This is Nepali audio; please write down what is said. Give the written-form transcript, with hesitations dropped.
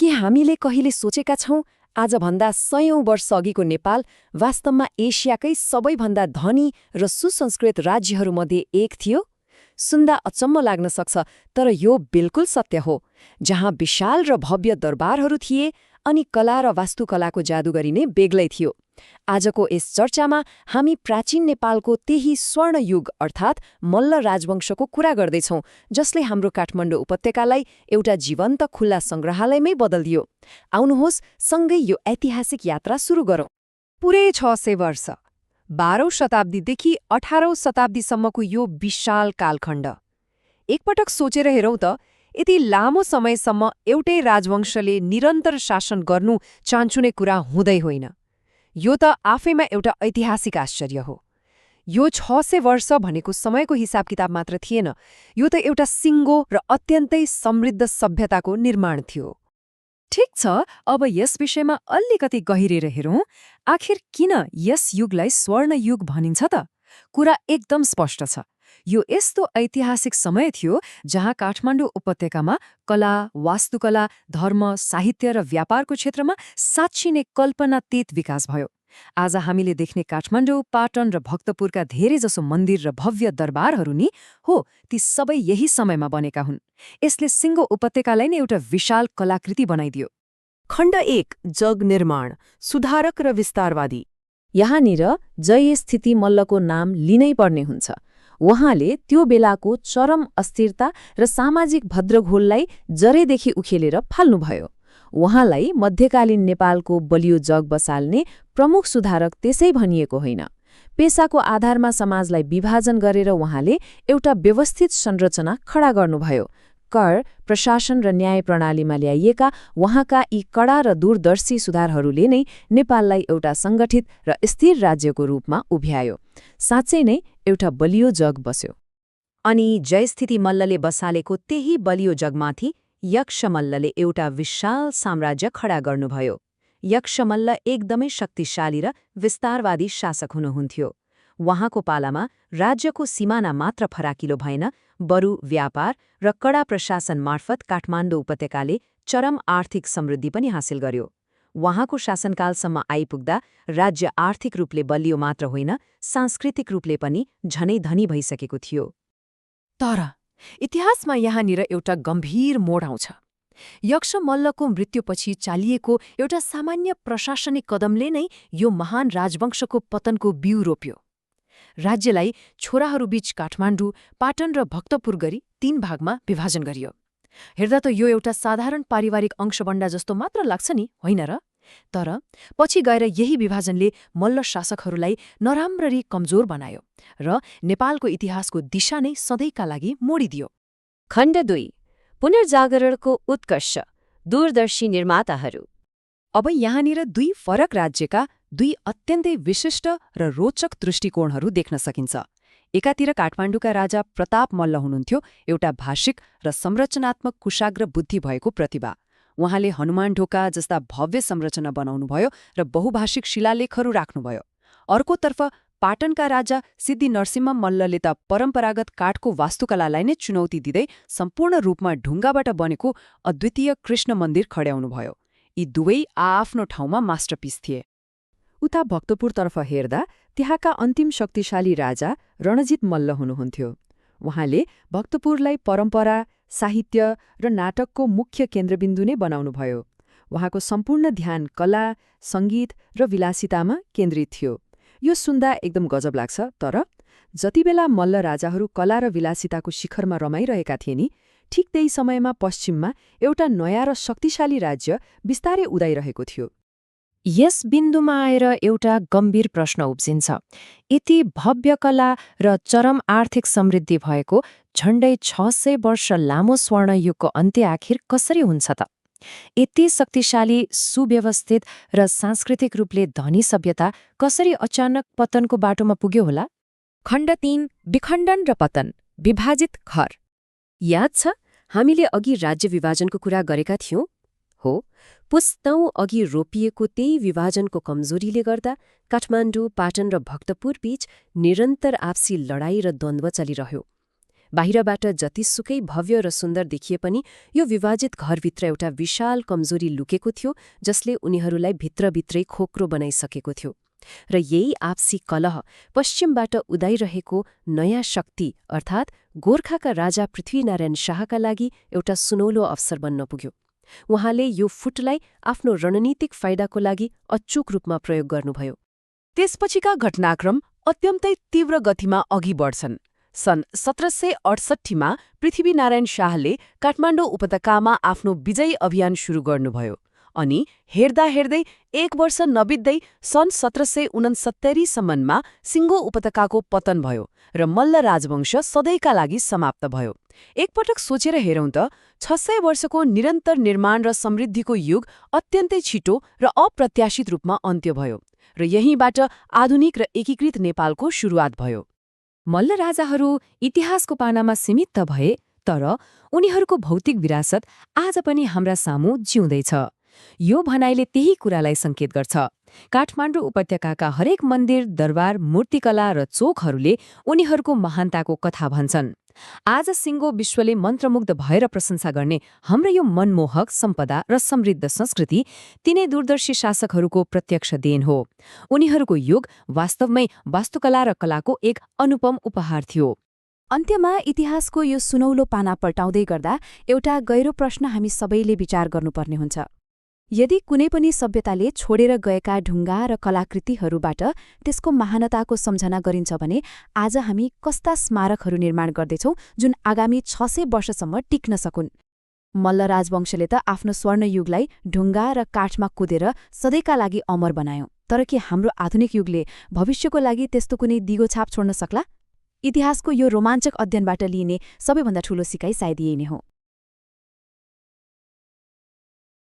के हामीले कहिले सोचेका छौं आजभन्दा 100औं वर्ष अघिको नेपाल वास्तवमा एसियाकै सबैभन्दा धनी र सुसंस्कृत राज्यहरूमध्ये एक थियो? सुन्दा अचम्म लाग्न सक्छ, तर यो बिल्कुल सत्य हो। जहाँ विशाल र भव्य दरबारहरू थिए अनि कला र वास्तुकलाको जादुगरी नै बेग्लै थियो। आजको यस चर्चामा हामी प्राचीन नेपालको त्यही स्वर्ण युग अर्थात् मल्ल राजवंशको कुरा गर्दैछौं, जसले हाम्रो काठमाडौँ उपत्यकालाई एउटा जीवन्त खुल्ला सङ्ग्रहालयमै बदलिदियो। आउनुहोस् सँगै यो ऐतिहासिक यात्रा सुरु गरौँ। पुरै 600 वर्ष 12औं शताब्दीदेखि 18औं शताब्दीसम्मको यो विशाल कालखण्ड। एकपटक सोचेर हेरौँ त, यति लामो समयसम्म एउटै राजवंशले निरन्तर शासन गर्नु चान्चुने कुरा हुँदै होइन। यो त आफैमा एउटा ऐतिहासिक आश्चर्य हो। यो 600 वर्ष भनेको समयको हिसाब किताब मात्र थिएन, यो त एउटा सिङ्गो र अत्यन्तै समृद्ध सभ्यताको निर्माण थियो। ठिक छ, अब यस विषयमा अलिकति गहिरेर हेरौँ। आखिर किन यस युगलाई स्वर्ण युग भनिन्छ त? कुरा एकदम स्पष्ट छ। यो यस्तो ऐतिहासिक समय थियो जहाँ काठमाडौँ उपत्यकामा कला, वास्तुकला, धर्म, साहित्य र व्यापारको क्षेत्रमा साँच्चै नै कल्पनातीत विकास भयो। आज हामीले देख्ने काठमाडौँ, पाटन र भक्तपुरका धेरैजसो मन्दिर र भव्य दरबारहरू नि हो, ती सबै यही समयमा बनेका हुन्। यसले सिङ्गो उपत्यकालाई नै एउटा विशाल कलाकृति बनाइदियो। खण्ड 1 जग निर्माण, सुधारक र विस्तारवादी। यहाँनिर जय स्थिति मल्लको नाम लिनै पर्ने हुन्छ। उहाँले त्यो बेलाको चरम अस्थिरता र सामाजिक भद्रघोललाई जरेदेखि उखेलेर फाल्नुभयो। उहाँलाई मध्यकालीन नेपालको बलियो जग बसाल्ने प्रमुख सुधारक त्यसै भनिएको होइन। पेसाको आधारमा समाजलाई विभाजन गरेर उहाँले एउटा व्यवस्थित संरचना खडा गर्नुभयो। कर, प्रशासन र न्याय प्रणालीमा ल्याइएका उहाँका यी कडा र दूरदर्शी सुधारहरूले नै नेपाललाई एउटा सङ्गठित र स्थिर राज्यको रूपमा उभ्यायो। साँच्चै नै एउटा बलियो जग बस्यो। अनि जयस्थिति मल्लले बसालेको त्यही बलियो जगमाथि यक्षमल्लले एउटा विशाल साम्राज्य खडा गर्नुभयो। यक्षमल्ल एकदमै शक्तिशाली र विस्तारवादी शासक हुनुहुन्थ्यो। उहाँको पालामा राज्यको सिमाना मात्र फराकिलो भएन, बरु व्यापार र कडा प्रशासन मार्फत काठमाडौँ उपत्यकाले चरम आर्थिक समृद्धि पनि हासिल गर्यो। उहाँको शासनकालसम्म आइपुग्दा राज्य आर्थिक रूपले बलियो मात्र होइन, सांस्कृतिक रूपले पनि झनै धनी भइसकेको थियो। तर इतिहासमा यहाँनिर एउटा गम्भीर मोड आउँछ। यक्षमल्लको मृत्युपछि चालिएको एउटा सामान्य प्रशासनिक कदमले नै यो महान राजवंशको पतनको बिउ रोप्यो। राज्यलाई छोराहरूबीच काठमाडौँ, पाटन र भक्तपुर गरी 3 भागमा विभाजन गरियो। हेर्दा त यो एउटा साधारण पारिवारिक अंशबण्डा जस्तो मात्र लाग्छ नि, होइन र? तर पछि गएर यही विभाजनले मल्ल शासकहरूलाई नराम्ररी कमजोर बनायो र नेपालको इतिहासको दिशा नै सधैँका लागि मोडिदियो। खण्ड 2 पुनर्जागरणको उत्कर्ष, दूरदर्शी निर्माताहरू। अब यहाँनिर 2 फरक राज्यका 2 अत्यन्तै विशिष्ट र रोचक दृष्टिकोणहरू देख्न सकिन्छ। एकातिर काठमाडौँका राजा प्रताप मल्ल हुनुहुन्थ्यो, एउटा भाषिक र संरचनात्मक कुशाग्र बुद्धि भएको प्रतिभा। उहाँले हनुमान ढोका जस्ता भव्य संरचना बनाउनुभयो र बहुभाषिक शिलालेखहरू राख्नुभयो। अर्कोतर्फ पाटनका राजा सिद्धि नरसिंह मल्लले त परम्परागत काठको वास्तुकलालाई नै चुनौती दिँदै सम्पूर्ण रूपमा ढुङ्गाबाट बनेको अद्वितीय कृष्ण मन्दिर खड्याउनुभयो। यी दुवै आआफ्नो ठाउँमा मास्टरपिस थिए। उता भक्तपुरतर्फ हेर्दा त्यहाँका अन्तिम शक्तिशाली राजा रणजित मल्ल हुनुहुन्थ्यो। उहाँले भक्तपुरलाई परम्परा, साहित्य र नाटकको मुख्य केन्द्रबिन्दु नै बनाउनुभयो। उहाँको सम्पूर्ण ध्यान कला, सङ्गीत र विलासितामा केन्द्रित थियो। यो सुन्दा एकदम गजब लाग्छ, तर जतिबेला मल्ल राजाहरू कला र विलासिताको शिखरमा रमाइरहेका थिए नि, ठिक त्यही समयमा पश्चिममा एउटा नयाँ र शक्तिशाली राज्य बिस्तारै उदाइरहेको थियो। यस बिन्दुमा आएर एउटा गम्भीर प्रश्न उब्जिन्छ। यति भव्य कला र चरम आर्थिक समृद्धि भएको झण्डै 600 वर्ष लामो स्वर्णयुगको अन्त्य आखिर कसरी हुन्छ त? यति शक्तिशाली, सुव्यवस्थित र सांस्कृतिक रूपले धनी सभ्यता कसरी अचानक पतनको बाटोमा पुग्यो होला? खण्ड 3 विखण्डन र पतन, विभाजित घर। याद छ हामीले अघि राज्य विभाजनको कुरा गरेका थियौं? हो, पुस्तौं अघि रोपिएको त्यही विभाजनको कमजोरीले गर्दा काठमाडौँ, पाटन र भक्तपुर बीच निरन्तर आपसी लडाईँ र द्वन्द्व चलिरह्यो। बाहिरबाट जतिसुकै भव्य र सुन्दर देखिए पनि यो विभाजित घरभित्र एउटा विशाल कमजोरी लुकेको थियो जसले उनीहरूलाई भित्रभित्रै खोक्रो बनाइसकेको थियो। र यही आपसी कलह पश्चिमबाट उदाइरहेको नयाँ शक्ति अर्थात् गोर्खाका राजा पृथ्वीनारायण शाहका लागि एउटा सुनौलो अवसर बन्न पुग्यो। उहाँले यो फुटलाई आफ्नो रणनीतिक फाइदाको लागि अचूक रूपमा प्रयोग गर्नुभयो। त्यसपछिका घटनाक्रम अत्यन्तै तीव्र गतिमा अघि बढ्छन्। सन् 1768मा पृथ्वीनारायण शाहले काठमाडौँ उपत्यकामा आफ्नो विजयी अभियान सुरु गर्नुभयो। अनि हेर्दा हेर्दै 1 वर्ष नबित्दै सन् 1769सम्ममा सिङ्गो उपत्यकाको पतन भयो र मल्ल राजवंश सधैँका लागि समाप्त भयो। एकपटक सोचेर हेरौँ त 600 वर्षको निरन्तर निर्माण र समृद्धिको युग अत्यन्तै छिटो र अप्रत्याशित रूपमा अन्त्य भयो र यहीँबाट आधुनिक र एकीकृत नेपालको सुरुवात भयो। मल्ल राजाहरू इतिहासको पानामा सीमित त भए, तर उनीहरूको भौतिक विरासत आज पनि हाम्रा सामु जिउँदैछ। यो भनाइले त्यही कुरालाई संकेत गर्छ। काठमाडौँ उपत्यकाका हरेक मन्दिर, दरबार, मूर्तिकला र चोकहरूले उनीहरूको महानताको कथा भन्छन्। आज सिङ्गो विश्वले मन्त्रमुग्ध भएर प्रशंसा गर्ने हाम्रो यो मनमोहक सम्पदा र समृद्ध संस्कृति तिनै दूरदर्शी शासकहरूको प्रत्यक्ष देन हो। उनीहरूको युग वास्तवमै वास्तुकला र कलाको एक अनुपम उपहार थियो। अन्त्यमा इतिहासको यो सुनौलो पाना पल्टाउँदै गर्दा एउटा गहिरो प्रश्न हामी सबैले विचार गर्नुपर्ने हुन्छ। यदि कुनै पनि सभ्यताले छोडेर गएका ढुङ्गा र कलाकृतिहरूबाट त्यसको महानताको सम्झना गरिन्छ भने आज हामी कस्ता स्मारकहरू निर्माण गर्दैछौँ जुन आगामी 600 वर्षसम्म टिक्न सकुन्। मल्ल राजवंशले त आफ्नो स्वर्ण युगलाई ढुङ्गा र काठमा कुदेर सधैँका लागि अमर बनायो, तर के हाम्रो आधुनिक युगले भविष्यको लागि त्यस्तो कुनै दिगो छाप छोड्न सक्ला? इतिहासको यो रोमाञ्चक अध्ययनबाट लिइने सबैभन्दा ठूलो सिकाइ सायद यही नै हो।